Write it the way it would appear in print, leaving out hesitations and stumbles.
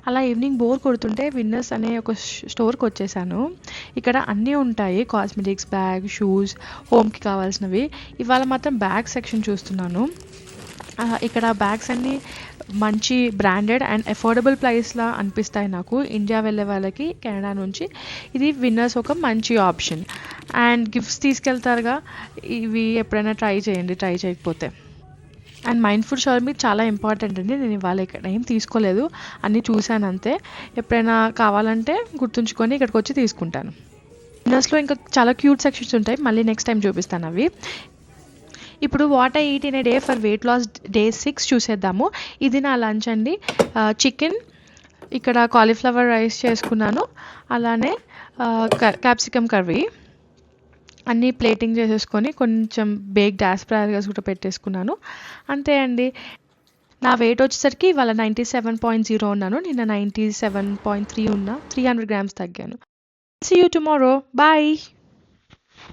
అలా evening bore కొడుతుంటే winners అనే ఒక స్టోర్కి వచ్చేసాను. ఇక్కడ అన్నీ ఉంటాయి, కాస్మెటిక్స్, బ్యాగ్, షూస్, హోమ్కి కావాల్సినవి. ఇవాళ మాత్రం బ్యాగ్ సెక్షన్ చూస్తున్నాను. ఇక్కడ బ్యాగ్స్ అన్నీ మంచి బ్రాండెడ్ అండ్ అఫోర్డబుల్ ప్రైస్లా అనిపిస్తాయి నాకు. ఇండియా వెళ్ళే వాళ్ళకి కెనడా నుంచి ఇది విన్నర్స్ ఒక మంచి ఆప్షన్. అండ్ గిఫ్ట్స్ తీసుకెళ్తారుగా, ఇవి ఎప్పుడైనా ట్రై చేయండి, ట్రై చేయకపోతే. అండ్ మైండ్ఫుల్ షాపింగ్ చాలా ఇంపార్టెంట్ అండి. నేను ఇవాళ ఇక్కడ ఏం తీసుకోలేదు, అన్నీ చూశాను అంతే. ఎప్పుడైనా కావాలంటే గుర్తుంచుకొని ఇక్కడికి వచ్చి తీసుకుంటాను. విన్నర్స్లో ఇంకా చాలా క్యూట్ సెక్షన్స్ ఉంటాయి, మళ్ళీ నెక్స్ట్ టైం చూపిస్తాను అవి. ఇప్పుడు what I eat in a day for weight loss day 6 చూసేద్దాము. ఇది నా లంచ్ అండి. చికెన్, ఇక్కడ కాలీఫ్లవర్ రైస్ చేసుకున్నాను, అలానే క్యాప్సికమ్ కర్రీ. అన్నీ ప్లేటింగ్ చేసేసుకొని కొంచెం బేక్డ్ ఆస్పరాగస్ కూడా పెట్టేసుకున్నాను. అంతే అండి. నా వెయిట్ వచ్చేసరికి ఇవాళ 97.0 ఉన్నాను, నిన్న 97.3 ఉన్నా. 300 grams తగ్గాను. See you tomorrow, bye.